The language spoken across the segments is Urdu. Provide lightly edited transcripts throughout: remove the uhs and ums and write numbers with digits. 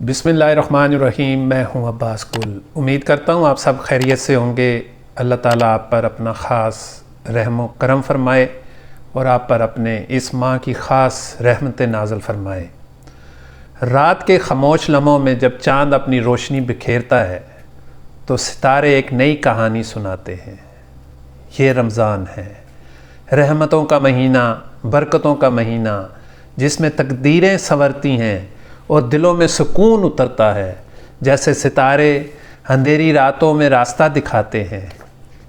بسم اللہ الرحمن الرحیم۔ میں ہوں عباس گل۔ امید کرتا ہوں آپ سب خیریت سے ہوں گے۔ اللہ تعالیٰ آپ پر اپنا خاص رحم و کرم فرمائے اور آپ پر اپنے اس ماہ کی خاص رحمت نازل فرمائے۔ رات کے خاموش لمحوں میں جب چاند اپنی روشنی بکھیرتا ہے تو ستارے ایک نئی کہانی سناتے ہیں۔ یہ رمضان ہے، رحمتوں کا مہینہ، برکتوں کا مہینہ، جس میں تقدیریں سنورتی ہیں اور دلوں میں سکون اترتا ہے۔ جیسے ستارے اندھیری راتوں میں راستہ دکھاتے ہیں،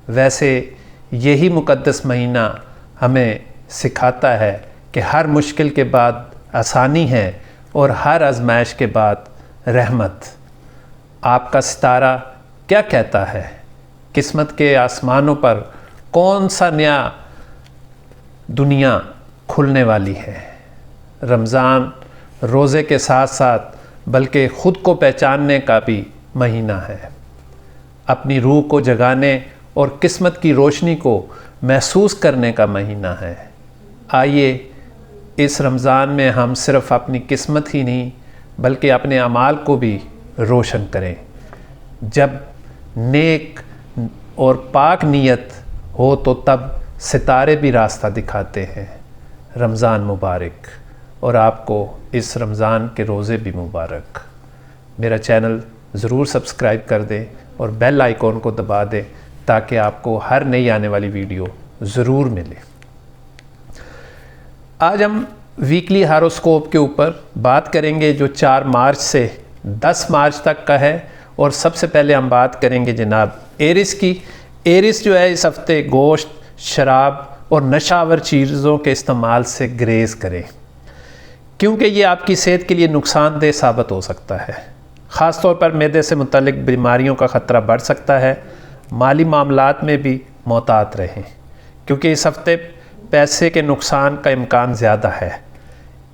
ویسے یہی مقدس مہینہ ہمیں سکھاتا ہے کہ ہر مشکل کے بعد آسانی ہے اور ہر آزمائش کے بعد رحمت۔ آپ کا ستارہ کیا کہتا ہے؟ قسمت کے آسمانوں پر کون سا نیا دنیا کھلنے والی ہے؟ رمضان روزے کے ساتھ ساتھ بلکہ خود کو پہچاننے کا بھی مہینہ ہے، اپنی روح کو جگانے اور قسمت کی روشنی کو محسوس کرنے کا مہینہ ہے۔ آئیے اس رمضان میں ہم صرف اپنی قسمت ہی نہیں بلکہ اپنے اعمال کو بھی روشن کریں۔ جب نیک اور پاک نیت ہو تو تب ستارے بھی راستہ دکھاتے ہیں۔ رمضان مبارک، اور آپ کو اس رمضان کے روزے بھی مبارک۔ میرا چینل ضرور سبسکرائب کر دیں اور بیل آئیکن کو دبا دیں تاکہ آپ کو ہر نئی آنے والی ویڈیو ضرور ملے۔ آج ہم ویکلی ہاروسکوپ کے اوپر بات کریں گے جو 4 مارچ سے 10 مارچ تک کا ہے، اور سب سے پہلے ہم بات کریں گے جناب ایرس کی۔ ایرس جو ہے اس ہفتے گوشت، شراب اور نشہ آور چیزوں کے استعمال سے گریز کریں، کیونکہ یہ آپ کی صحت کے لیے نقصان دہ ثابت ہو سکتا ہے۔ خاص طور پر معدے سے متعلق بیماریوں کا خطرہ بڑھ سکتا ہے۔ مالی معاملات میں بھی محتاط رہیں، کیونکہ اس ہفتے پیسے کے نقصان کا امکان زیادہ ہے۔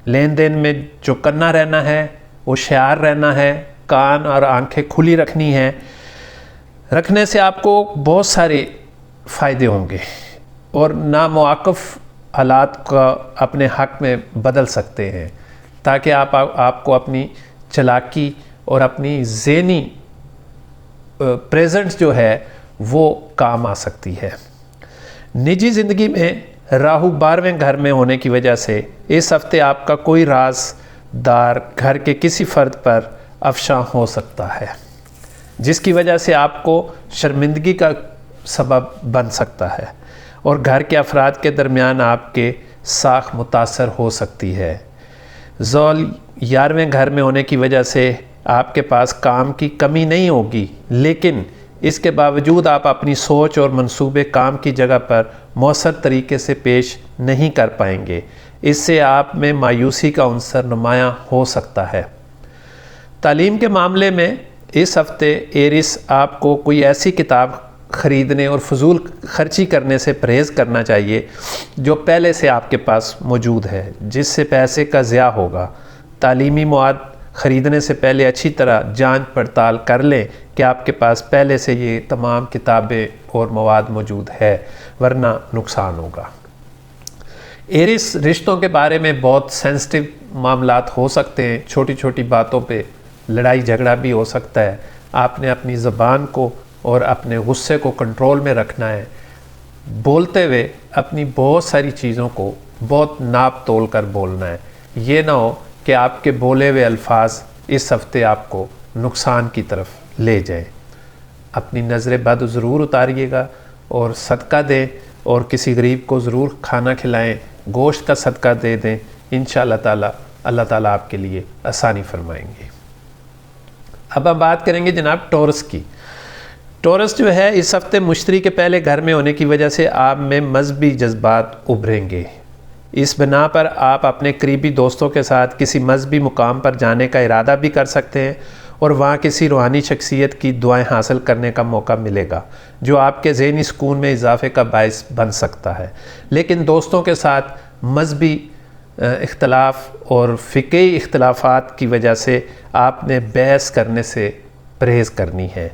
لین دین میں چوکنا رہنا ہے، ہوشیار رہنا ہے، کان اور آنکھیں کھلی رکھنی ہیں۔ رکھنے سے آپ کو بہت سارے فائدے ہوں گے اور ناموقف حالات کا اپنے حق میں بدل سکتے ہیں، تاکہ آپ کو اپنی چالاکی اور اپنی ذہنی پریزنٹ جو ہے وہ کام آ سکتی ہے۔ نجی زندگی میں راہو 12ویں گھر میں ہونے کی وجہ سے اس ہفتے آپ کا کوئی راز دار گھر کے کسی فرد پر افشاں ہو سکتا ہے، جس کی وجہ سے آپ کو شرمندگی کا سبب بن سکتا ہے اور گھر کے افراد کے درمیان آپ کے ساکھ متاثر ہو سکتی ہے۔ ذول 11ویں گھر میں ہونے کی وجہ سے آپ کے پاس کام کی کمی نہیں ہوگی، لیکن اس کے باوجود آپ اپنی سوچ اور منصوبے کام کی جگہ پر مؤثر طریقے سے پیش نہیں کر پائیں گے۔ اس سے آپ میں مایوسی کا عنصر نمایاں ہو سکتا ہے۔ تعلیم کے معاملے میں اس ہفتے ایرس آپ کو کوئی ایسی کتاب خریدنے اور فضول خرچی کرنے سے پرہیز کرنا چاہیے جو پہلے سے آپ کے پاس موجود ہے، جس سے پیسے کا ضیاع ہوگا۔ تعلیمی مواد خریدنے سے پہلے اچھی طرح جانچ پڑتال کر لیں کہ آپ کے پاس پہلے سے یہ تمام کتابیں اور مواد موجود ہے، ورنہ نقصان ہوگا۔ ایرس رشتوں کے بارے میں بہت سینسٹیو معاملات ہو سکتے ہیں۔ چھوٹی چھوٹی باتوں پہ لڑائی جھگڑا بھی ہو سکتا ہے۔ آپ نے اپنی زبان کو اور اپنے غصے کو کنٹرول میں رکھنا ہے۔ بولتے ہوئے اپنی بہت ساری چیزوں کو بہت ناپ تول کر بولنا ہے۔ یہ نہ ہو کہ آپ کے بولے ہوئے الفاظ اس ہفتے آپ کو نقصان کی طرف لے جائیں۔ اپنی نظر بد ضرور اتاریے گا اور صدقہ دیں، اور کسی غریب کو ضرور کھانا کھلائیں، گوشت کا صدقہ دے دیں۔ انشاءاللہ تعالی اللہ تعالیٰ آپ کے لیے آسانی فرمائیں گے۔ اب ہم بات کریں گے جناب ٹورس کی۔ ٹورس جو ہے اس ہفتے مشتری کے پہلے گھر میں ہونے کی وجہ سے آپ میں مذہبی جذبات ابھریں گے۔ اس بنا پر آپ اپنے قریبی دوستوں کے ساتھ کسی مذہبی مقام پر جانے کا ارادہ بھی کر سکتے ہیں اور وہاں کسی روحانی شخصیت کی دعائیں حاصل کرنے کا موقع ملے گا، جو آپ کے ذہنی سکون میں اضافے کا باعث بن سکتا ہے۔ لیکن دوستوں کے ساتھ مذہبی اختلاف اور فقہی اختلافات کی وجہ سے آپ نے بحث کرنے سے پرہیز کرنی ہے۔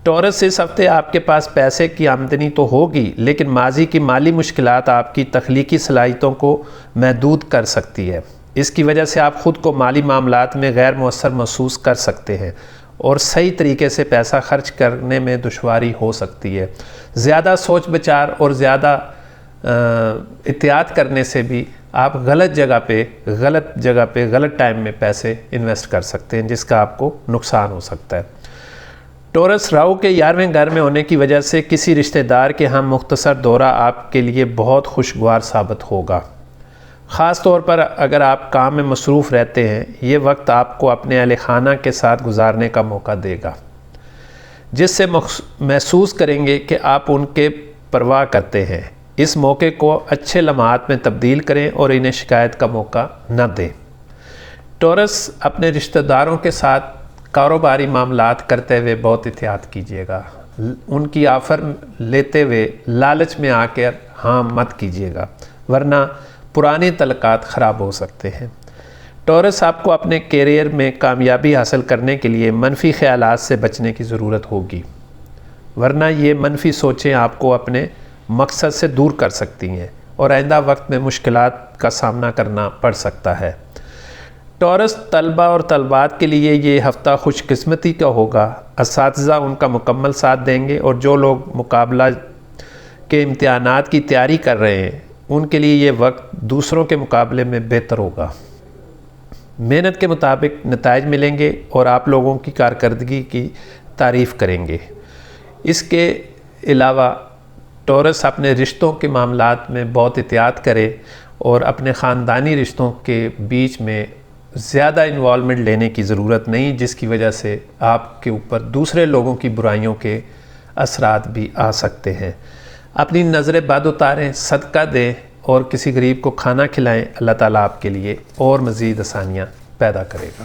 ٹورس اس ہفتے آپ کے پاس پیسے کی آمدنی تو ہوگی، لیکن ماضی کی مالی مشکلات آپ کی تخلیقی صلاحیتوں کو محدود کر سکتی ہے۔ اس کی وجہ سے آپ خود کو مالی معاملات میں غیر مؤثر محسوس کر سکتے ہیں اور صحیح طریقے سے پیسہ خرچ کرنے میں دشواری ہو سکتی ہے۔ زیادہ سوچ بچار اور زیادہ احتیاط کرنے سے بھی آپ غلط جگہ پہ غلط ٹائم میں پیسے انویسٹ کر سکتے ہیں، جس کا آپ کو نقصان ہو سکتا ہے۔ ٹورس راہو کے 11ویں گھر میں ہونے کی وجہ سے کسی رشتہ دار کے ہم مختصر دورہ آپ کے لیے بہت خوشگوار ثابت ہوگا۔ خاص طور پر اگر آپ کام میں مصروف رہتے ہیں، یہ وقت آپ کو اپنے اہل خانہ کے ساتھ گزارنے کا موقع دے گا، جس سے محسوس کریں گے کہ آپ ان کے پرواہ کرتے ہیں۔ اس موقع کو اچھے لمحات میں تبدیل کریں اور انہیں شکایت کا موقع نہ دیں۔ ٹورس اپنے رشتہ داروں کے ساتھ کاروباری معاملات کرتے ہوئے بہت احتیاط کیجیے گا۔ ان کی آفر لیتے ہوئے لالچ میں آ کر ہاں مت کیجیے گا، ورنہ پرانے تعلقات خراب ہو سکتے ہیں۔ ٹورس آپ کو اپنے کیریئر میں کامیابی حاصل کرنے کے لیے منفی خیالات سے بچنے کی ضرورت ہوگی، ورنہ یہ منفی سوچیں آپ کو اپنے مقصد سے دور کر سکتی ہیں اور آئندہ وقت میں مشکلات کا سامنا کرنا پڑ سکتا ہے۔ ٹورس طلبہ اور طالبات کے لیے یہ ہفتہ خوش قسمتی کا ہوگا۔ اساتذہ ان کا مکمل ساتھ دیں گے اور جو لوگ مقابلہ کے امتحانات کی تیاری کر رہے ہیں ان کے لیے یہ وقت دوسروں کے مقابلے میں بہتر ہوگا۔ محنت کے مطابق نتائج ملیں گے اور آپ لوگوں کی کارکردگی کی تعریف کریں گے۔ اس کے علاوہ ٹورس اپنے رشتوں کے معاملات میں بہت احتیاط کرے اور اپنے خاندانی رشتوں کے بیچ میں زیادہ انوالومنٹ لینے کی ضرورت نہیں، جس کی وجہ سے آپ کے اوپر دوسرے لوگوں کی برائیوں کے اثرات بھی آ سکتے ہیں۔ اپنی نظر بد اتاریں، صدقہ دیں اور کسی غریب کو کھانا کھلائیں۔ اللہ تعالیٰ آپ کے لیے اور مزید آسانیاں پیدا کرے گا۔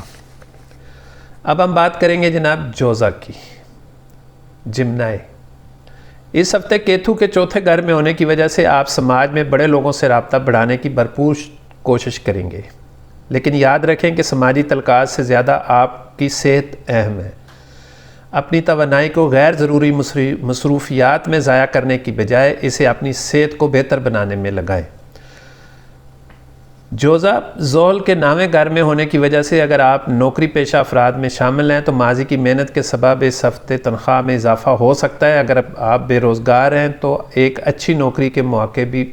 اب ہم بات کریں گے جناب جوزہ کی۔ جمنائے، اس ہفتے کیتو کے چوتھے گھر میں ہونے کی وجہ سے آپ سماج میں بڑے لوگوں سے رابطہ بڑھانے کی بھرپور کوشش کریں گے، لیکن یاد رکھیں کہ سماجی تعلقات سے زیادہ آپ کی صحت اہم ہے۔ اپنی توانائی کو غیر ضروری مصروفیات میں ضائع کرنے کی بجائے اسے اپنی صحت کو بہتر بنانے میں لگائیں۔ جوزہ زحل کے 9ویں گھر میں ہونے کی وجہ سے اگر آپ نوکری پیشہ افراد میں شامل ہیں تو ماضی کی محنت کے سبب اس ہفتے تنخواہ میں اضافہ ہو سکتا ہے۔ اگر آپ بے روزگار ہیں تو ایک اچھی نوکری کے مواقع بھی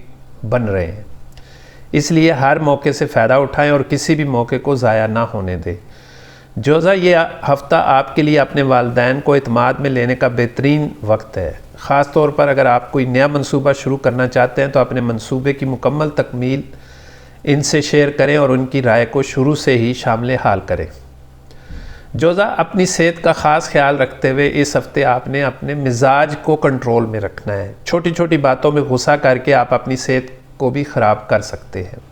بن رہے ہیں، اس لیے ہر موقع سے فائدہ اٹھائیں اور کسی بھی موقع کو ضائع نہ ہونے دیں۔ جوزہ، یہ ہفتہ آپ کے لیے اپنے والدین کو اعتماد میں لینے کا بہترین وقت ہے۔ خاص طور پر اگر آپ کوئی نیا منصوبہ شروع کرنا چاہتے ہیں تو اپنے منصوبے کی مکمل تکمیل ان سے شیئر کریں اور ان کی رائے کو شروع سے ہی شامل حال کریں۔ جوزہ، اپنی صحت کا خاص خیال رکھتے ہوئے اس ہفتے آپ نے اپنے مزاج کو کنٹرول میں رکھنا ہے۔ چھوٹی چھوٹی باتوں میں غصہ کر کے آپ اپنی صحت کو بھی خراب کر سکتے ہیں۔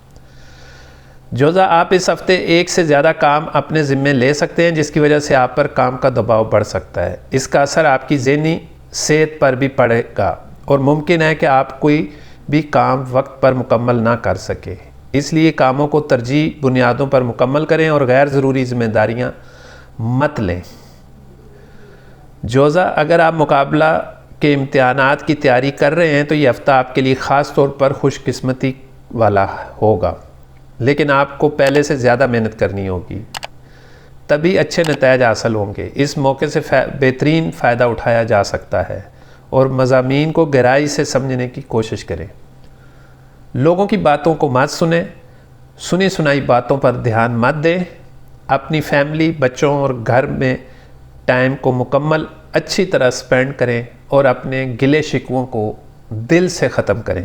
جوزہ، آپ اس ہفتے ایک سے زیادہ کام اپنے ذمے لے سکتے ہیں، جس کی وجہ سے آپ پر کام کا دباؤ بڑھ سکتا ہے۔ اس کا اثر آپ کی ذہنی صحت پر بھی پڑے گا اور ممکن ہے کہ آپ کوئی بھی کام وقت پر مکمل نہ کر سکیں۔ اس لیے کاموں کو ترجیح بنیادوں پر مکمل کریں اور غیر ضروری ذمہ داریاں مت لیں۔ جوزہ، اگر آپ مقابلہ کے امتحانات کی تیاری کر رہے ہیں تو یہ ہفتہ آپ کے لیے خاص طور پر خوش قسمتی والا ہوگا، لیکن آپ کو پہلے سے زیادہ محنت کرنی ہوگی، تبھی اچھے نتائج حاصل ہوں گے۔ اس موقع سے بہترین فائدہ اٹھایا جا سکتا ہے اور مضامین کو گہرائی سے سمجھنے کی کوشش کریں۔ لوگوں کی باتوں کو مت سنیں، سنی سنائی باتوں پر دھیان مت دیں۔ اپنی فیملی، بچوں اور گھر میں ٹائم کو مکمل اچھی طرح سپینڈ کریں اور اپنے گلے شکووں کو دل سے ختم کریں۔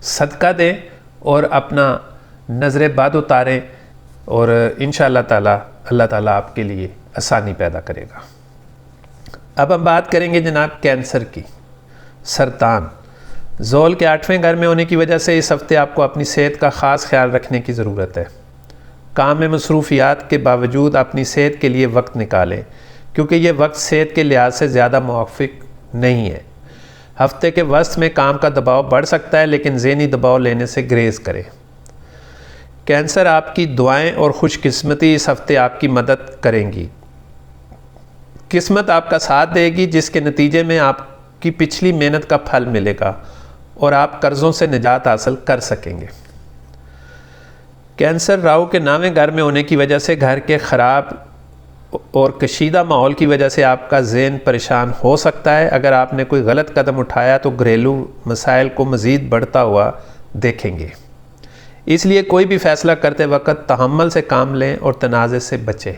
صدقہ دیں اور اپنا نظر بد اتاریں اور انشاءاللہ تعالی اللہ تعالیٰ آپ کے لیے آسانی پیدا کرے گا۔ اب ہم بات کریں گے جناب کینسر کی۔ سرطان، زحل کے 8ویں گھر میں ہونے کی وجہ سے اس ہفتے آپ کو اپنی صحت کا خاص خیال رکھنے کی ضرورت ہے۔ کام میں مصروفیات کے باوجود اپنی صحت کے لیے وقت نکالیں، کیونکہ یہ وقت صحت کے لحاظ سے زیادہ موافق نہیں ہے۔ ہفتے کے وسط میں کام کا دباؤ بڑھ سکتا ہے، لیکن ذہنی دباؤ لینے سے گریز کریں۔ کینسر، آپ کی دعائیں اور خوش قسمتی اس ہفتے آپ کی مدد کریں گی۔ قسمت آپ کا ساتھ دے گی، جس کے نتیجے میں آپ کی پچھلی محنت کا پھل ملے گا اور آپ قرضوں سے نجات حاصل کر سکیں گے۔ کینسر راہو کے ناویں گھر میں ہونے کی وجہ سے گھر کے خراب اور کشیدہ ماحول کی وجہ سے آپ کا ذہن پریشان ہو سکتا ہے۔ اگر آپ نے کوئی غلط قدم اٹھایا تو گھریلو مسائل کو مزید بڑھتا ہوا دیکھیں گے۔ اس لیے کوئی بھی فیصلہ کرتے وقت تحمل سے کام لیں اور تنازع سے بچیں۔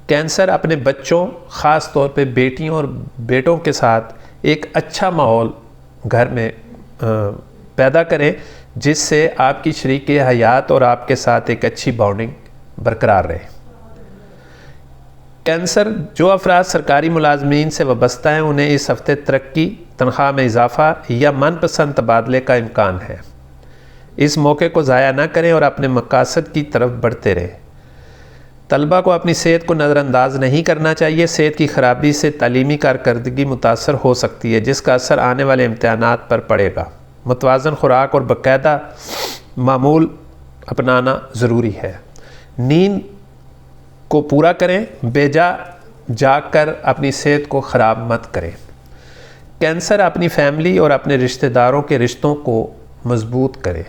کینسر اپنے بچوں، خاص طور پہ بیٹیوں اور بیٹوں کے ساتھ ایک اچھا ماحول گھر میں پیدا کریں جس سے آپ کی شریک حیات اور آپ کے ساتھ ایک اچھی بانڈنگ برقرار رہے۔ کینسر جو افراد سرکاری ملازمین سے وابستہ ہیں انہیں اس ہفتے ترقی، تنخواہ میں اضافہ یا من پسند تبادلے کا امکان ہے۔ اس موقع کو ضائع نہ کریں اور اپنے مقاصد کی طرف بڑھتے رہیں۔ طلبہ کو اپنی صحت کو نظر انداز نہیں کرنا چاہیے۔ صحت کی خرابی سے تعلیمی کارکردگی متاثر ہو سکتی ہے جس کا اثر آنے والے امتحانات پر پڑے گا۔ متوازن خوراک اور باقاعدہ معمول اپنانا ضروری ہے۔ نیند کو پورا کریں، بے جا جاگ کر اپنی صحت کو خراب مت کریں۔ کینسر اپنی فیملی اور اپنے رشتہ داروں کے رشتوں کو مضبوط کریں۔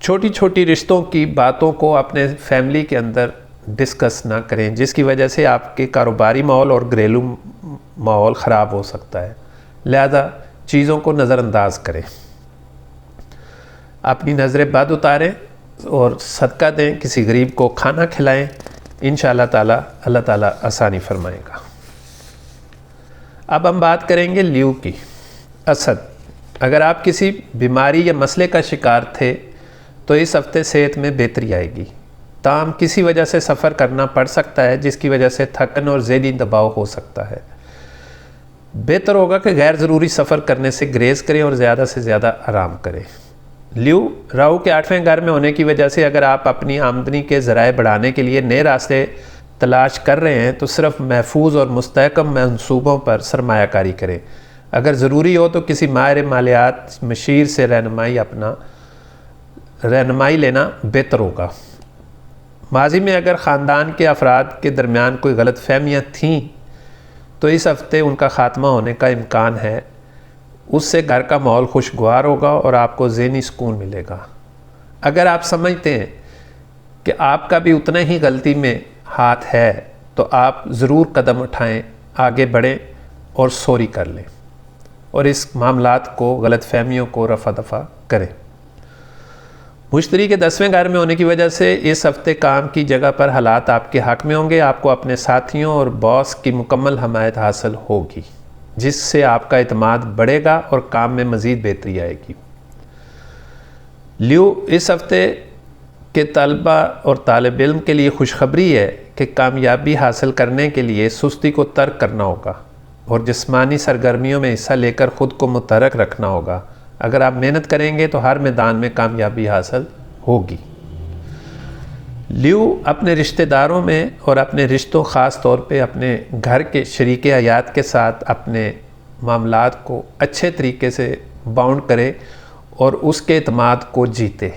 چھوٹی چھوٹی رشتوں کی باتوں کو اپنے فیملی کے اندر ڈسکس نہ کریں جس کی وجہ سے آپ کے کاروباری ماحول اور گھریلو ماحول خراب ہو سکتا ہے، لہذا چیزوں کو نظر انداز کریں۔ اپنی نظریں بد اتاریں اور صدقہ دیں، کسی غریب کو کھانا کھلائیں، انشاءاللہ تعالی اللہ تعالیٰ آسانی فرمائے گا۔ اب ہم بات کریں گے لیو کی۔ اسد، اگر آپ کسی بیماری یا مسئلے کا شکار تھے تو اس ہفتے صحت میں بہتری آئے گی، تاہم کسی وجہ سے سفر کرنا پڑ سکتا ہے جس کی وجہ سے تھکن اور ذہنی دباؤ ہو سکتا ہے۔ بہتر ہوگا کہ غیر ضروری سفر کرنے سے گریز کریں اور زیادہ سے زیادہ آرام کریں۔ لیو راہو کے 8ویں گھر میں ہونے کی وجہ سے اگر آپ اپنی آمدنی کے ذرائع بڑھانے کے لیے نئے راستے تلاش کر رہے ہیں تو صرف محفوظ اور مستحکم منصوبوں پر سرمایہ کاری کریں۔ اگر ضروری ہو تو کسی ماہر مالیات مشیر سے رہنمائی لینا بہتر ہوگا۔ ماضی میں اگر خاندان کے افراد کے درمیان کوئی غلط فہمیاں تھیں تو اس ہفتے ان کا خاتمہ ہونے کا امکان ہے۔ اس سے گھر کا ماحول خوشگوار ہوگا اور آپ کو ذہنی سکون ملے گا۔ اگر آپ سمجھتے ہیں کہ آپ کا بھی اتنا ہی غلطی میں ہاتھ ہے تو آپ ضرور قدم اٹھائیں، آگے بڑھیں اور سوری کر لیں اور اس معاملات کو، غلط فہمیوں کو رفع دفع کریں۔ مشتری کے 10ویں گھر میں ہونے کی وجہ سے اس ہفتے کام کی جگہ پر حالات آپ کے حق میں ہوں گے۔ آپ کو اپنے ساتھیوں اور باس کی مکمل حمایت حاصل ہوگی جس سے آپ کا اعتماد بڑھے گا اور کام میں مزید بہتری آئے گی۔ لیو، اس ہفتے کے طلبہ اور طالب علم کے لیے خوشخبری ہے کہ کامیابی حاصل کرنے کے لیے سستی کو ترک کرنا ہوگا اور جسمانی سرگرمیوں میں حصہ لے کر خود کو متحرک رکھنا ہوگا۔ اگر آپ محنت کریں گے تو ہر میدان میں کامیابی حاصل ہوگی۔ لیو اپنے رشتہ داروں میں اور اپنے رشتوں، خاص طور پہ اپنے گھر کے شریک حیات کے ساتھ اپنے معاملات کو اچھے طریقے سے باؤنڈ کرے اور اس کے اعتماد کو جیتے،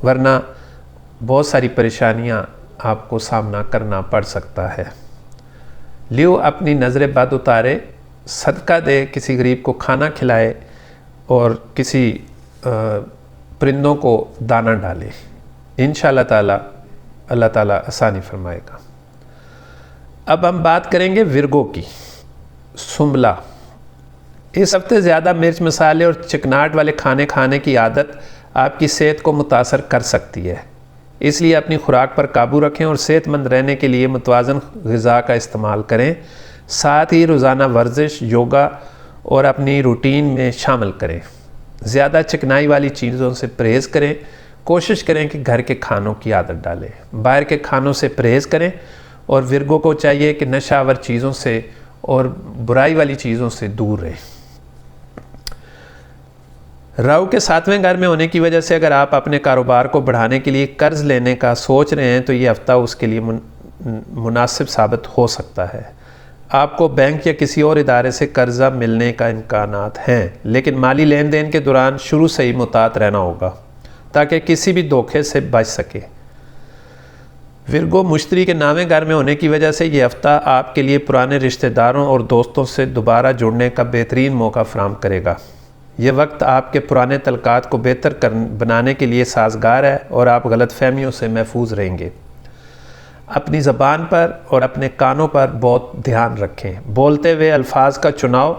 ورنہ بہت ساری پریشانیاں آپ کو سامنا کرنا پڑ سکتا ہے۔ لیو اپنی نظریں بد اتارے، صدقہ دے، کسی غریب کو کھانا کھلائے اور کسی پرندوں کو دانہ ڈالے، انشاءاللہ تعالی اللہ تعالیٰ آسانی فرمائے گا۔ اب ہم بات کریں گے ورگو کی۔ سنبلہ، اس ہفتے زیادہ مرچ مسالے اور چکناٹ والے کھانے کھانے کی عادت آپ کی صحت کو متاثر کر سکتی ہے، اس لیے اپنی خوراک پر قابو رکھیں اور صحت مند رہنے کے لیے متوازن غذا کا استعمال کریں۔ ساتھ ہی روزانہ ورزش، یوگا اور اپنی روٹین میں شامل کریں۔ زیادہ چکنائی والی چیزوں سے پرہیز کریں۔ کوشش کریں کہ گھر کے کھانوں کی عادت ڈالیں، باہر کے کھانوں سے پرہیز کریں، اور ورگو کو چاہیے کہ نشہ آور چیزوں سے اور برائی والی چیزوں سے دور رہیں۔ راہو کے 7ویں گھر میں ہونے کی وجہ سے اگر آپ اپنے کاروبار کو بڑھانے کے لیے قرض لینے کا سوچ رہے ہیں تو یہ ہفتہ اس کے لیے مناسب ثابت ہو سکتا ہے۔ آپ کو بینک یا کسی اور ادارے سے قرضہ ملنے کا امکانات ہیں، لیکن مالی لین دین کے دوران شروع سے ہی محتاط رہنا ہوگا تاکہ کسی بھی دھوکے سے بچ سکے۔ ورگو، مشتری کے 9ویں گھر میں ہونے کی وجہ سے یہ ہفتہ آپ کے لیے پرانے رشتہ داروں اور دوستوں سے دوبارہ جڑنے کا بہترین موقع فراہم کرے گا۔ یہ وقت آپ کے پرانے تعلقات کو بہتر بنانے کے لیے سازگار ہے اور آپ غلط فہمیوں سے محفوظ رہیں گے۔ اپنی زبان پر اور اپنے کانوں پر بہت دھیان رکھیں۔ بولتے ہوئے الفاظ کا چناؤ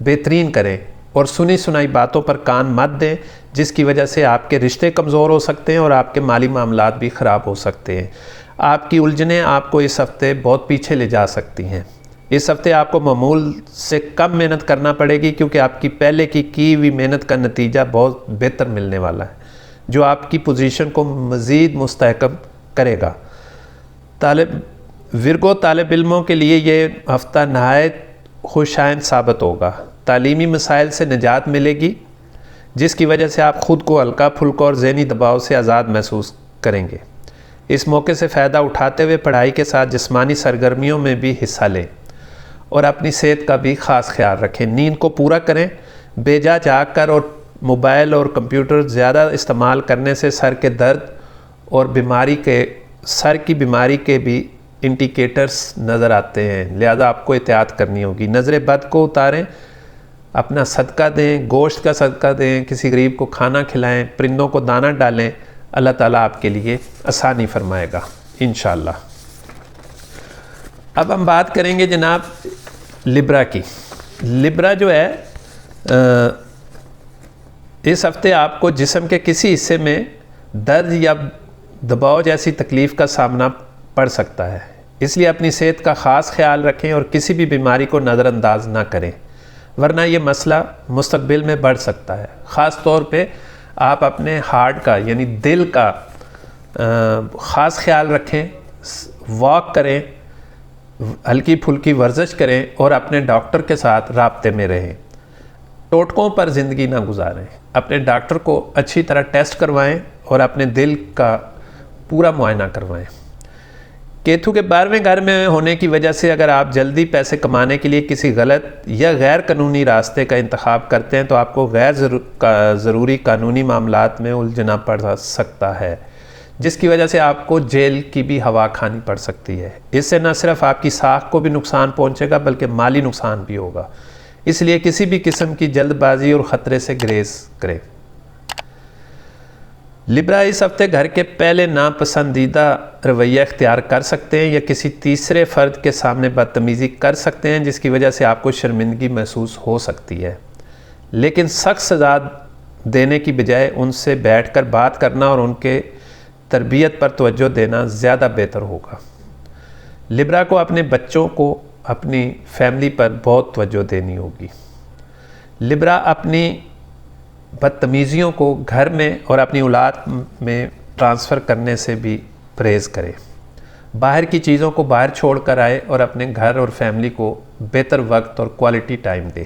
بہترین کریں اور سنی سنائی باتوں پر کان مت دیں، جس کی وجہ سے آپ کے رشتے کمزور ہو سکتے ہیں اور آپ کے مالی معاملات بھی خراب ہو سکتے ہیں۔ آپ کی الجھنیں آپ کو اس ہفتے بہت پیچھے لے جا سکتی ہیں۔ اس ہفتے آپ کو معمول سے کم محنت کرنا پڑے گی، کیونکہ آپ کی پہلے کی ہوئی محنت کا نتیجہ بہت بہتر ملنے والا ہے، جو آپ کی پوزیشن کو مزید مستحکم کرے گا۔ ورگو طالب علموں کے لیے یہ ہفتہ نہایت خوشائند ثابت ہوگا۔ تعلیمی مسائل سے نجات ملے گی، جس کی وجہ سے آپ خود کو ہلکا پھلکا اور ذہنی دباؤ سے آزاد محسوس کریں گے۔ اس موقع سے فائدہ اٹھاتے ہوئے پڑھائی کے ساتھ جسمانی سرگرمیوں میں بھی حصہ لیں اور اپنی صحت کا بھی خاص خیال رکھیں۔ نیند کو پورا کریں۔ بے جا جاگ کر اور موبائل اور کمپیوٹر زیادہ استعمال کرنے سے سر کے درد اور سر کی بیماری کے بھی انڈیکیٹرز نظر آتے ہیں، لہذا آپ کو احتیاط کرنی ہوگی۔ نظر بد کو اتاریں، اپنا صدقہ دیں، گوشت کا صدقہ دیں، کسی غریب کو کھانا کھلائیں، پرندوں کو دانہ ڈالیں۔ اللہ تعالیٰ آپ کے لیے آسانی فرمائے گا انشاءاللہ۔ اب ہم بات کریں گے جناب لبرا کی۔ لبرا جو ہے اس ہفتے آپ کو جسم کے کسی حصے میں درد یا دباؤ جیسی تکلیف کا سامنا پڑ سکتا ہے، اس لیے اپنی صحت کا خاص خیال رکھیں اور کسی بھی بیماری کو نظر انداز نہ کریں، ورنہ یہ مسئلہ مستقبل میں بڑھ سکتا ہے۔ خاص طور پہ آپ اپنے ہارٹ کا یعنی دل کا خاص خیال رکھیں، واک کریں، ہلکی پھلکی ورزش کریں اور اپنے ڈاکٹر کے ساتھ رابطے میں رہیں۔ ٹوٹکوں پر زندگی نہ گزاریں، اپنے ڈاکٹر کو اچھی طرح ٹیسٹ کروائیں اور اپنے دل کا پورا معائنہ کروائیں۔ کیتو کے 12ویں گھر میں ہونے کی وجہ سے اگر آپ جلدی پیسے کمانے کے لیے کسی غلط یا غیر قانونی راستے کا انتخاب کرتے ہیں تو آپ کو غیر ضروری قانونی معاملات میں الجھنا پڑ سکتا ہے، جس کی وجہ سے آپ کو جیل کی بھی ہوا کھانی پڑ سکتی ہے۔ اس سے نہ صرف آپ کی ساکھ کو بھی نقصان پہنچے گا بلکہ مالی نقصان بھی ہوگا، اس لیے کسی بھی قسم کی جلد بازی اور خطرے سے گریز کریں۔ لبرا اس ہفتے گھر کے پہلے ناپسندیدہ رویہ اختیار کر سکتے ہیں یا کسی تیسرے فرد کے سامنے بدتمیزی کر سکتے ہیں، جس کی وجہ سے آپ کو شرمندگی محسوس ہو سکتی ہے، لیکن سخت سزا دینے کی بجائے ان سے بیٹھ کر بات کرنا اور ان کے تربیت پر توجہ دینا زیادہ بہتر ہوگا۔ لبرا کو اپنے بچوں کو اپنی فیملی پر بہت توجہ دینی ہوگی۔ لبرا اپنی بدتمیزیوں کو گھر میں اور اپنی اولاد میں ٹرانسفر کرنے سے بھی پرہیز کرے۔ باہر کی چیزوں کو باہر چھوڑ کر آئے اور اپنے گھر اور فیملی کو بہتر وقت اور کوالٹی ٹائم دے۔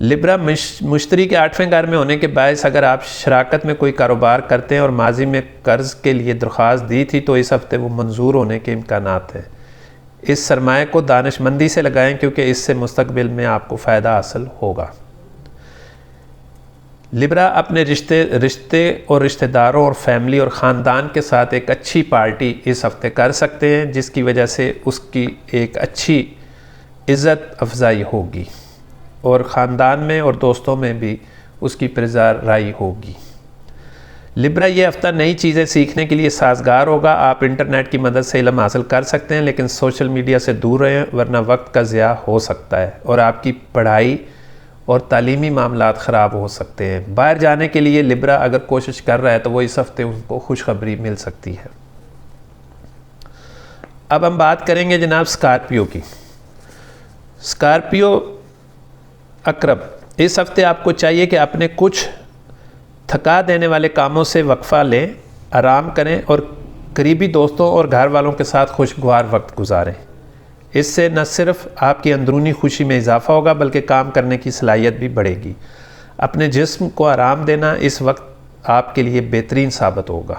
لبرا مشتری کے 8ویں گھر میں ہونے کے باعث اگر آپ شراکت میں کوئی کاروبار کرتے ہیں اور ماضی میں قرض کے لیے درخواست دی تھی تو اس ہفتے وہ منظور ہونے کے امکانات ہیں۔ اس سرمایہ کو دانش مندی سے لگائیں کیونکہ اس سے مستقبل میں آپ کو فائدہ حاصل ہوگا۔ لبرا اپنے رشتے اور رشتہ داروں اور فیملی اور خاندان کے ساتھ ایک اچھی پارٹی اس ہفتے کر سکتے ہیں، جس کی وجہ سے اس کی ایک اچھی عزت افزائی ہوگی اور خاندان میں اور دوستوں میں بھی اس کی پذیرائی ہوگی۔ لبرا یہ ہفتہ نئی چیزیں سیکھنے کے لیے سازگار ہوگا۔ آپ انٹرنیٹ کی مدد سے علم حاصل کر سکتے ہیں، لیکن سوشل میڈیا سے دور رہیں ورنہ وقت کا ضیاع ہو سکتا ہے اور آپ کی پڑھائی اور تعلیمی معاملات خراب ہو سکتے ہیں۔ باہر جانے کے لیے لبرا اگر کوشش کر رہا ہے تو وہ اس ہفتے ان کو خوشخبری مل سکتی ہے۔ اب ہم بات کریں گے جناب اسکارپیو کی۔ اسکارپیو عقرب، اس ہفتے آپ کو چاہیے کہ اپنے کچھ تھکا دینے والے کاموں سے وقفہ لیں، آرام کریں اور قریبی دوستوں اور گھر والوں کے ساتھ خوشگوار وقت گزاریں۔ اس سے نہ صرف آپ کی اندرونی خوشی میں اضافہ ہوگا بلکہ کام کرنے کی صلاحیت بھی بڑھے گی۔ اپنے جسم کو آرام دینا اس وقت آپ کے لیے بہترین ثابت ہوگا۔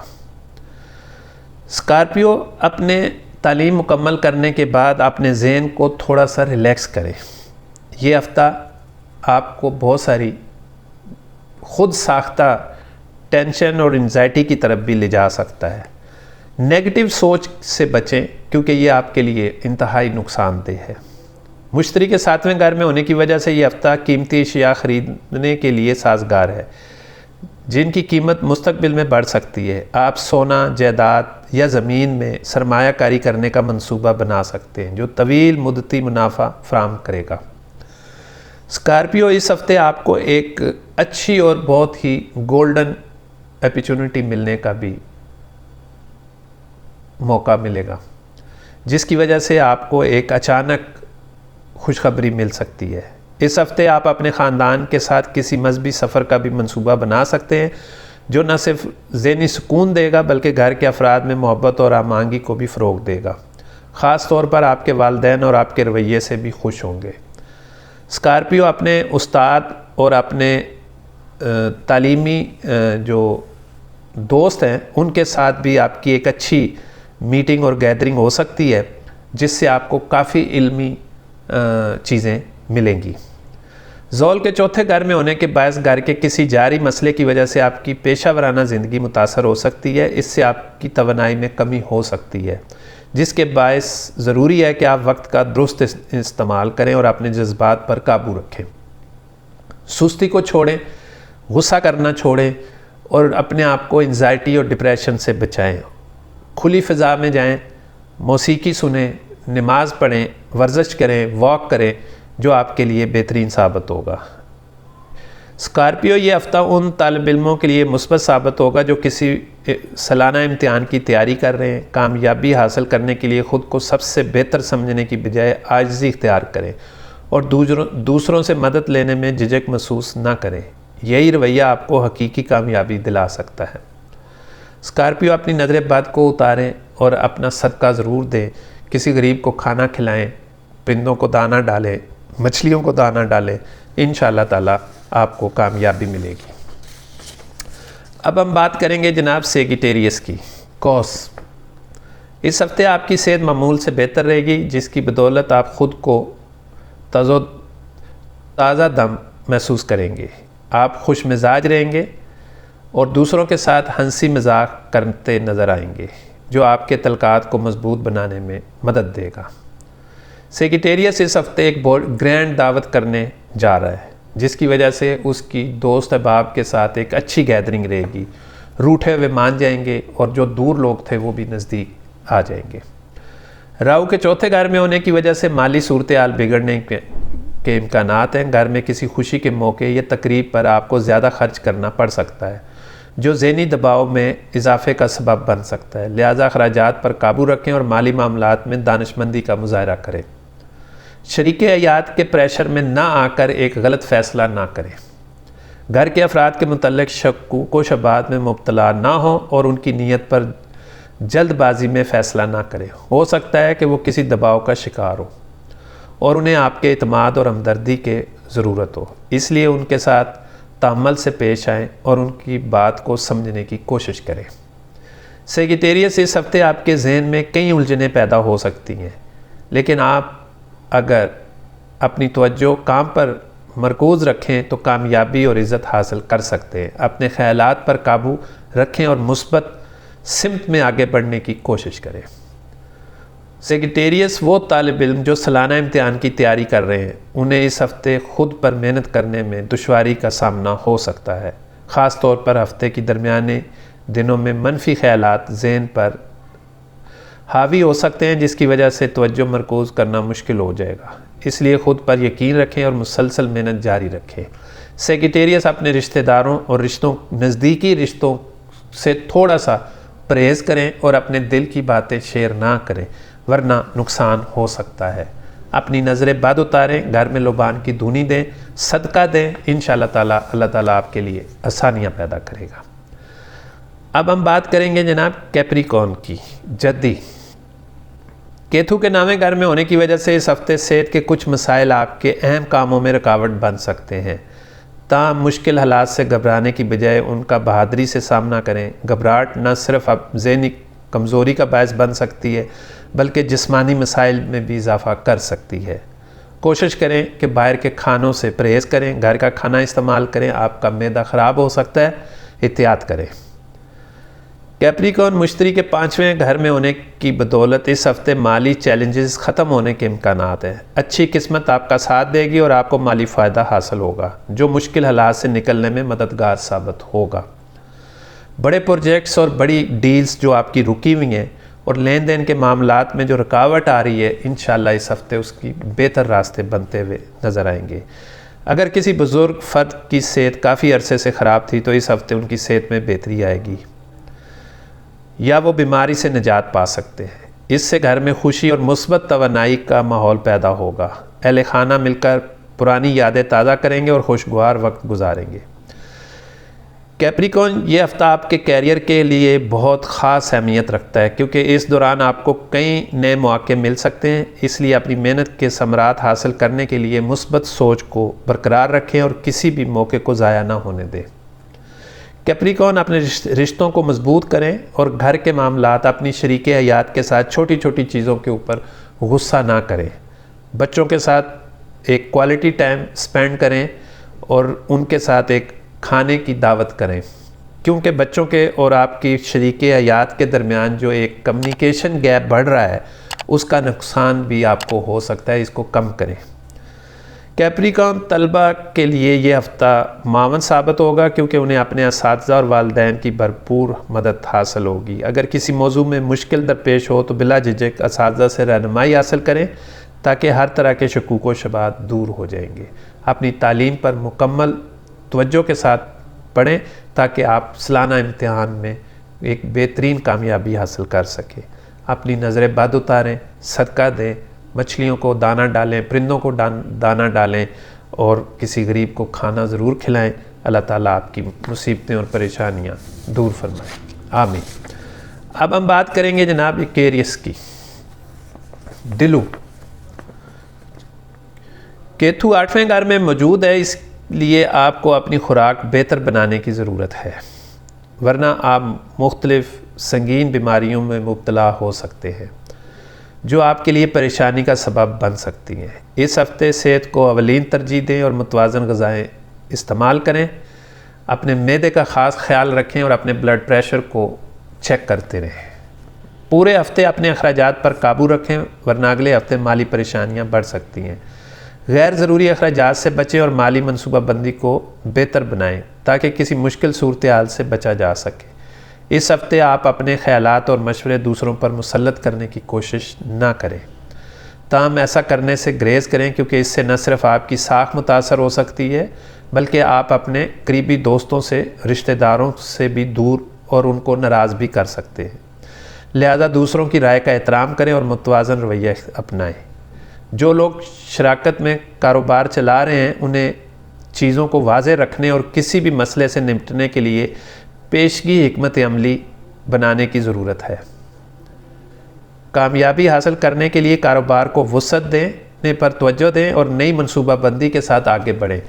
اسکارپیو، اپنے تعلیم مکمل کرنے کے بعد اپنے ذہن کو تھوڑا سا ریلیکس کریں۔ یہ ہفتہ آپ کو بہت ساری خود ساختہ ٹینشن اور انزائٹی کی طرف بھی لے جا سکتا ہے۔ نیگیٹو سوچ سے بچیں کیونکہ یہ آپ کے لیے انتہائی نقصان دہ ہے۔ مشتری کے 7ویں گھر میں ہونے کی وجہ سے یہ ہفتہ قیمتی اشیاء خریدنے کے لیے سازگار ہے جن کی قیمت مستقبل میں بڑھ سکتی ہے۔ آپ سونا، جائیداد یا زمین میں سرمایہ کاری کرنے کا منصوبہ بنا سکتے ہیں جو طویل مدتی منافع فراہم کرے گا۔ اسکارپیو، اس ہفتے آپ کو ایک اچھی اور بہت ہی گولڈن اپرچونٹی ملنے کا بھی موقع ملے گا، جس کی وجہ سے آپ کو ایک اچانک خوشخبری مل سکتی ہے۔ اس ہفتے آپ اپنے خاندان کے ساتھ کسی مذہبی سفر کا بھی منصوبہ بنا سکتے ہیں جو نہ صرف ذہنی سکون دے گا بلکہ گھر کے افراد میں محبت اور ہم آہنگی کو بھی فروغ دے گا۔ خاص طور پر آپ کے والدین اور آپ کے رویے سے بھی خوش ہوں گے۔ اسکارپیو، اپنے استاد اور اپنے تعلیمی جو دوست ہیں ان کے ساتھ بھی آپ کی ایک اچھی میٹنگ اور گیدرنگ ہو سکتی ہے جس سے آپ کو کافی علمی چیزیں ملیں گی۔ زول کے 4تھے گھر میں ہونے کے باعث گھر کے کسی جاری مسئلے کی وجہ سے آپ کی پیشہ ورانہ زندگی متاثر ہو سکتی ہے۔ اس سے آپ کی توانائی میں کمی ہو سکتی ہے جس کے باعث ضروری ہے کہ آپ وقت کا درست استعمال کریں اور اپنے جذبات پر قابو رکھیں۔ سستی کو چھوڑیں، غصہ کرنا چھوڑیں اور اپنے آپ کو انزائٹی اور ڈپریشن سے بچائیں۔ کھلی فضا میں جائیں، موسیقی سنیں، نماز پڑھیں، ورزش کریں، واک کریں جو آپ کے لیے بہترین ثابت ہوگا۔ اسکارپیو، یہ ہفتہ ان طالب علموں کے لیے مثبت ثابت ہوگا جو کسی سالانہ امتحان کی تیاری کر رہے ہیں۔ کامیابی حاصل کرنے کے لیے خود کو سب سے بہتر سمجھنے کی بجائے عاجزی اختیار کریں اور دوسروں سے مدد لینے میں جھجک محسوس نہ کریں۔ یہی رویہ آپ کو حقیقی کامیابی دلا سکتا ہے۔ اسکارپیو، اپنی نظر بد کو اتاریں اور اپنا صدقہ ضرور دیں۔ کسی غریب کو کھانا کھلائیں، پرندوں کو دانہ ڈالیں، مچھلیوں کو دانہ ڈالیں، انشاءاللہ تعالیٰ آپ کو کامیابی ملے گی۔ اب ہم بات کریں گے جناب سیگیٹیریس کی۔ کوس، اس ہفتے آپ کی صحت معمول سے بہتر رہے گی جس کی بدولت آپ خود کو تازہ دم محسوس کریں گے۔ آپ خوش مزاج رہیں گے اور دوسروں کے ساتھ ہنسی مذاق کرتے نظر آئیں گے جو آپ کے تعلقات کو مضبوط بنانے میں مدد دے گا۔ سیگیٹیریس اس ہفتے ایک گرینڈ دعوت کرنے جا رہا ہے جس کی وجہ سے اس کی دوست احباب کے ساتھ ایک اچھی گیدرنگ رہے گی۔ روٹھے ہوئے مان جائیں گے اور جو دور لوگ تھے وہ بھی نزدیک آ جائیں گے۔ راہو کے 4تھے گھر میں ہونے کی وجہ سے مالی صورتحال بگڑنے کے امکانات ہیں۔ گھر میں کسی خوشی کے موقع یا تقریب پر آپ کو زیادہ خرچ کرنا پڑ سکتا ہے جو ذہنی دباؤ میں اضافے کا سبب بن سکتا ہے، لہذا اخراجات پر قابو رکھیں اور مالی معاملات میں دانشمندی کا مظاہرہ کریں۔ شریک حیات کے پریشر میں نہ آ کر ایک غلط فیصلہ نہ کریں۔ گھر کے افراد کے متعلق شکوک و شبہات میں مبتلا نہ ہوں اور ان کی نیت پر جلد بازی میں فیصلہ نہ کریں۔ ہو سکتا ہے کہ وہ کسی دباؤ کا شکار ہو اور انہیں آپ کے اعتماد اور ہمدردی کی ضرورت ہو، اس لیے ان کے ساتھ تحمل سے پیش آئیں اور ان کی بات کو سمجھنے کی کوشش کریں۔ سیگیٹیریس، اس ہفتے آپ کے ذہن میں کئی الجھنیں پیدا ہو سکتی ہیں، لیکن آپ اگر اپنی توجہ کام پر مرکوز رکھیں تو کامیابی اور عزت حاصل کر سکتے ہیں۔ اپنے خیالات پر قابو رکھیں اور مثبت سمت میں آگے بڑھنے کی کوشش کریں۔ سیگیٹیریس، وہ طالب علم جو سالانہ امتحان کی تیاری کر رہے ہیں انہیں اس ہفتے خود پر محنت کرنے میں دشواری کا سامنا ہو سکتا ہے۔ خاص طور پر ہفتے کی درمیانے دنوں میں منفی خیالات ذہن پر حاوی ہو سکتے ہیں جس کی وجہ سے توجہ مرکوز کرنا مشکل ہو جائے گا، اس لیے خود پر یقین رکھیں اور مسلسل محنت جاری رکھیں۔ سیگیٹیریس، اپنے رشتہ داروں اور نزدیکی رشتوں سے تھوڑا سا پرہیز کریں اور اپنے دل کی باتیں شیئر نہ کریں ورنہ نقصان ہو سکتا ہے۔ اپنی نظر بد اتاریں، گھر میں لبان کی دھونی دیں، صدقہ دیں، انشاءاللہ تعالیٰ اللہ تعالیٰ آپ کے لیے آسانیاں پیدا کرے گا۔ اب ہم بات کریں گے جناب کیپریکون کی۔ جدی، کیتھو کے 9ویں گھر میں ہونے کی وجہ سے اس ہفتے صحت کے کچھ مسائل آپ کے اہم کاموں میں رکاوٹ بن سکتے ہیں، تاہم مشکل حالات سے گھبرانے کی بجائے ان کا بہادری سے سامنا کریں۔ گھبراہٹ نہ صرف ذہنی کمزوری کا باعث بن سکتی ہے بلکہ جسمانی مسائل میں بھی اضافہ کر سکتی ہے۔ کوشش کریں کہ باہر کے کھانوں سے پرہیز کریں، گھر کا کھانا استعمال کریں، آپ کا معدہ خراب ہو سکتا ہے، احتیاط کریں۔ کیپریکون مشتری کے 5ویں گھر میں ہونے کی بدولت اس ہفتے مالی چیلنجز ختم ہونے کے امکانات ہیں۔ اچھی قسمت آپ کا ساتھ دے گی اور آپ کو مالی فائدہ حاصل ہوگا جو مشکل حالات سے نکلنے میں مددگار ثابت ہوگا۔ بڑے پروجیکٹس اور بڑی ڈیلز جو آپ کی رکی ہوئی ہیں اور لین دین کے معاملات میں جو رکاوٹ آ رہی ہے، انشاءاللہ اس ہفتے اس کی بہتر راستے بنتے ہوئے نظر آئیں گے۔ اگر کسی بزرگ فرد کی صحت کافی عرصے سے خراب تھی تو اس ہفتے ان کی صحت میں بہتری آئے گی یا وہ بیماری سے نجات پا سکتے ہیں۔ اس سے گھر میں خوشی اور مثبت توانائی کا ماحول پیدا ہوگا۔ اہل خانہ مل کر پرانی یادیں تازہ کریں گے اور خوشگوار وقت گزاریں گے۔ کیپریکون، یہ ہفتہ آپ کے کیریئر کے لیے بہت خاص اہمیت رکھتا ہے کیونکہ اس دوران آپ کو کئی نئے مواقع مل سکتے ہیں، اس لیے اپنی محنت کے ثمرات حاصل کرنے کے لیے مثبت سوچ کو برقرار رکھیں اور کسی بھی موقع کو ضائع نہ ہونے دیں۔ کیپریکون، اپنے رشتوں کو مضبوط کریں اور گھر کے معاملات اپنی شریک حیات کے ساتھ چھوٹی چھوٹی چیزوں کے اوپر غصہ نہ کریں۔ بچوں کے ساتھ ایک کوالٹی ٹائم سپینڈ کریں اور ان کے ساتھ ایک کھانے کی دعوت کریں، کیونکہ بچوں کے اور آپ کی شریک حیات کے درمیان جو ایک کمیونیکیشن گیپ بڑھ رہا ہے اس کا نقصان بھی آپ کو ہو سکتا ہے، اس کو کم کریں۔ کیپریکون طلبہ کے لیے یہ ہفتہ معاون ثابت ہوگا کیونکہ انہیں اپنے اساتذہ اور والدین کی بھرپور مدد حاصل ہوگی۔ اگر کسی موضوع میں مشکل درپیش ہو تو بلا جھجک اساتذہ سے رہنمائی حاصل کریں تاکہ ہر طرح کے شکوک و شبہات دور ہو جائیں گے۔ اپنی تعلیم پر مکمل توجہ کے ساتھ پڑھیں تاکہ آپ سالانہ امتحان میں ایک بہترین کامیابی حاصل کر سکیں۔ اپنی نظر بد اتاریں، صدقہ دیں، مچھلیوں کو دانہ ڈالیں، پرندوں کو دانہ ڈالیں اور کسی غریب کو کھانا ضرور کھلائیں۔ اللہ تعالیٰ آپ کی مصیبتیں اور پریشانیاں دور فرمائیں، آمین۔ اب ہم بات کریں گے جناب ایکویریس کی۔ ڈلو، کیتو 8ویں گھر میں موجود ہے، اس لیے آپ کو اپنی خوراک بہتر بنانے کی ضرورت ہے ورنہ آپ مختلف سنگین بیماریوں میں مبتلا ہو سکتے ہیں جو آپ کے لیے پریشانی کا سبب بن سکتی ہیں۔ اس ہفتے صحت کو اولین ترجیح دیں اور متوازن غذائیں استعمال کریں۔ اپنے معدے کا خاص خیال رکھیں اور اپنے بلڈ پریشر کو چیک کرتے رہیں۔ پورے ہفتے اپنے اخراجات پر قابو رکھیں ورنہ اگلے ہفتے مالی پریشانیاں بڑھ سکتی ہیں۔ غیر ضروری اخراجات سے بچیں اور مالی منصوبہ بندی کو بہتر بنائیں تاکہ کسی مشکل صورتحال سے بچا جا سکے۔ اس ہفتے آپ اپنے خیالات اور مشورے دوسروں پر مسلط کرنے کی کوشش نہ کریں، تاہم ایسا کرنے سے گریز کریں کیونکہ اس سے نہ صرف آپ کی ساکھ متاثر ہو سکتی ہے بلکہ آپ اپنے قریبی دوستوں سے، رشتہ داروں سے بھی دور اور ان کو ناراض بھی کر سکتے ہیں۔ لہذا دوسروں کی رائے کا احترام کریں اور متوازن رویہ اپنائیں۔ جو لوگ شراکت میں کاروبار چلا رہے ہیں انہیں چیزوں کو واضح رکھنے اور کسی بھی مسئلے سے نمٹنے کے لیے پیشگی حکمت عملی بنانے کی ضرورت ہے۔ کامیابی حاصل کرنے کے لیے کاروبار کو وسعت دینے پر توجہ دیں اور نئی منصوبہ بندی کے ساتھ آگے بڑھیں۔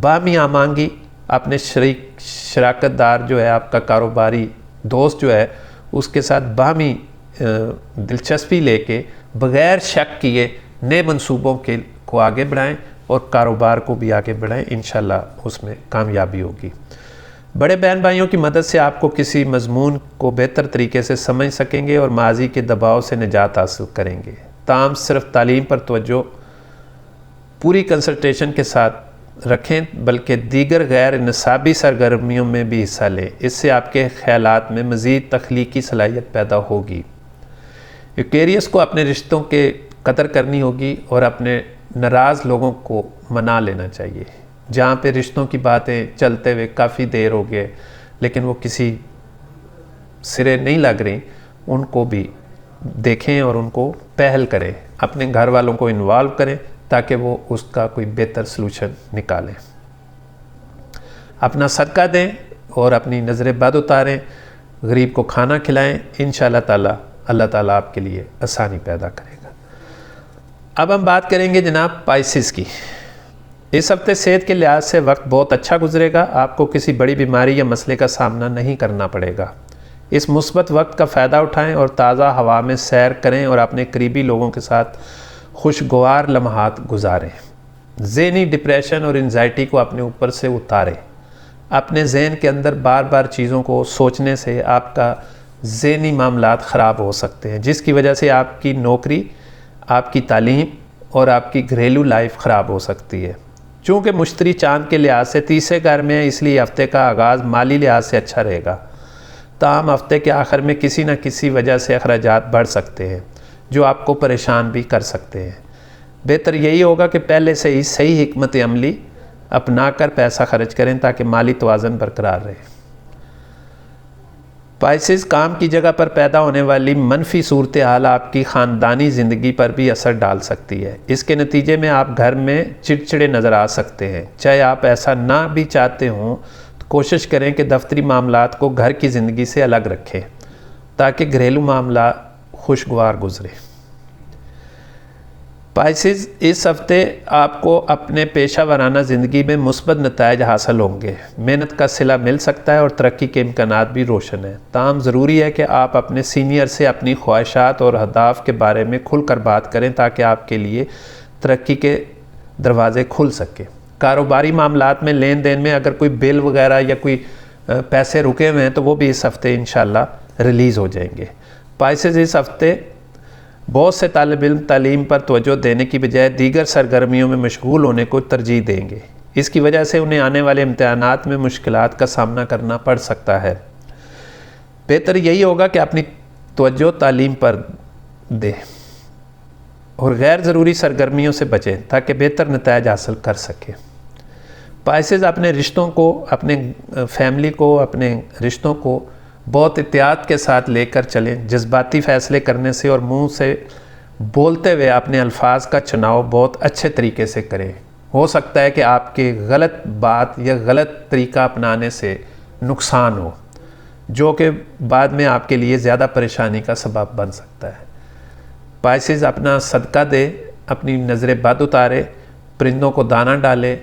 باہمی آمانگی، اپنے شراکت دار جو ہے، آپ کا کاروباری دوست جو ہے، اس کے ساتھ باہمی دلچسپی لے کے بغیر شک کیے نئے منصوبوں کو آگے بڑھائیں اور کاروبار کو بھی آگے بڑھائیں، انشاءاللہ اس میں کامیابی ہوگی۔ بڑے بہن بھائیوں کی مدد سے آپ کو کسی مضمون کو بہتر طریقے سے سمجھ سکیں گے اور ماضی کے دباؤ سے نجات حاصل کریں گے۔ تاہم صرف تعلیم پر توجہ پوری کنسنٹریشن کے ساتھ رکھیں بلکہ دیگر غیر نصابی سرگرمیوں میں بھی حصہ لیں، اس سے آپ کے خیالات میں مزید تخلیقی صلاحیت پیدا ہوگی۔ ایکویریس کو اپنے رشتوں کے قدر کرنی ہوگی اور اپنے ناراض لوگوں کو منا لینا چاہیے۔ جہاں پہ رشتوں کی باتیں چلتے ہوئے کافی دیر ہو گئے لیکن وہ کسی سرے نہیں لگ رہی، ان کو بھی دیکھیں اور ان کو پہل کریں، اپنے گھر والوں کو انوالو کریں تاکہ وہ اس کا کوئی بہتر سلوشن نکالیں۔ اپنا صدقہ دیں اور اپنی نظر بد اتاریں، غریب کو کھانا کھلائیں، انشاءاللہ تعالی اللہ تعالیٰ آپ کے لیے آسانی پیدا کرے گا۔ اب ہم بات کریں گے جناب پائسس کی۔ اس ہفتے صحت کے لحاظ سے وقت بہت اچھا گزرے گا، آپ کو کسی بڑی بیماری یا مسئلے کا سامنا نہیں کرنا پڑے گا۔ اس مثبت وقت کا فائدہ اٹھائیں اور تازہ ہوا میں سیر کریں اور اپنے قریبی لوگوں کے ساتھ خوشگوار لمحات گزاریں۔ ذہنی ڈپریشن اور انزائٹی کو اپنے اوپر سے اتاریں۔ اپنے ذہن کے اندر بار بار چیزوں کو سوچنے سے آپ کا ذہنی معاملات خراب ہو سکتے ہیں، جس کی وجہ سے آپ کی نوکری، آپ کی تعلیم اور آپ کی گھریلو لائف خراب ہو سکتی ہے۔ چونکہ مشتری چاند کے لحاظ سے تیسرے گھر میں ہے، اس لیے ہفتے کا آغاز مالی لحاظ سے اچھا رہے گا، تاہم ہفتے کے آخر میں کسی نہ کسی وجہ سے اخراجات بڑھ سکتے ہیں جو آپ کو پریشان بھی کر سکتے ہیں۔ بہتر یہی ہوگا کہ پہلے سے ہی صحیح حکمت عملی اپنا کر پیسہ خرچ کریں تاکہ مالی توازن برقرار رہے۔ پائسز، کام کی جگہ پر پیدا ہونے والی منفی صورتحال آپ کی خاندانی زندگی پر بھی اثر ڈال سکتی ہے۔ اس کے نتیجے میں آپ گھر میں چڑچڑے نظر آ سکتے ہیں۔ چاہے آپ ایسا نہ بھی چاہتے ہوں تو کوشش کریں کہ دفتری معاملات کو گھر کی زندگی سے الگ رکھیں تاکہ گھریلو معاملات خوشگوار گزرے۔ پائسز، اس ہفتے آپ کو اپنے پیشہ ورانہ زندگی میں مثبت نتائج حاصل ہوں گے، محنت کا صلہ مل سکتا ہے اور ترقی کے امکانات بھی روشن ہیں۔ تاہم ضروری ہے کہ آپ اپنے سینئر سے اپنی خواہشات اور اہداف کے بارے میں کھل کر بات کریں تاکہ آپ کے لیے ترقی کے دروازے کھل سکیں۔ کاروباری معاملات میں لین دین میں اگر کوئی بل وغیرہ یا کوئی پیسے رکے ہوئے ہیں تو وہ بھی اس ہفتے انشاءاللہ ریلیز ہو جائیں گے۔ پائسز، اس ہفتے بہت سے طالب علم تعلیم پر توجہ دینے کی بجائے دیگر سرگرمیوں میں مشغول ہونے کو ترجیح دیں گے۔ اس کی وجہ سے انہیں آنے والے امتحانات میں مشکلات کا سامنا کرنا پڑ سکتا ہے۔ بہتر یہی ہوگا کہ اپنی توجہ تعلیم پر دیں اور غیر ضروری سرگرمیوں سے بچیں تاکہ بہتر نتائج حاصل کر سکیں۔ پائسز، اپنے رشتوں کو، اپنے فیملی کو، اپنے رشتوں کو بہت احتیاط کے ساتھ لے کر چلیں۔ جذباتی فیصلے کرنے سے اور منہ سے بولتے ہوئے اپنے الفاظ کا چناؤ بہت اچھے طریقے سے کریں۔ ہو سکتا ہے کہ آپ کے غلط بات یا غلط طریقہ اپنانے سے نقصان ہو، جو کہ بعد میں آپ کے لیے زیادہ پریشانی کا سبب بن سکتا ہے۔ پائسز، اپنا صدقہ دے، اپنی نظر بد اتارے، پرندوں کو دانہ ڈالے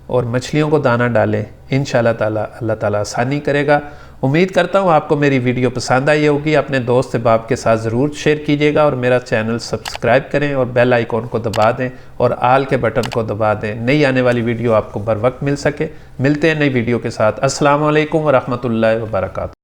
اور مچھلیوں کو دانہ ڈالے، انشاءاللہ اللہ تعالیٰ آسانی کرے گا۔ امید کرتا ہوں آپ کو میری ویڈیو پسند آئی ہوگی۔ اپنے دوست احباب کے ساتھ ضرور شیئر کیجیے گا اور میرا چینل سبسکرائب کریں اور بیل آئیکن کو دبا دیں اور آل کے بٹن کو دبا دیں، نئی آنے والی ویڈیو آپ کو بر وقت مل سکے۔ ملتے ہیں نئی ویڈیو کے ساتھ۔ السلام علیکم ورحمۃ اللہ وبرکاتہ۔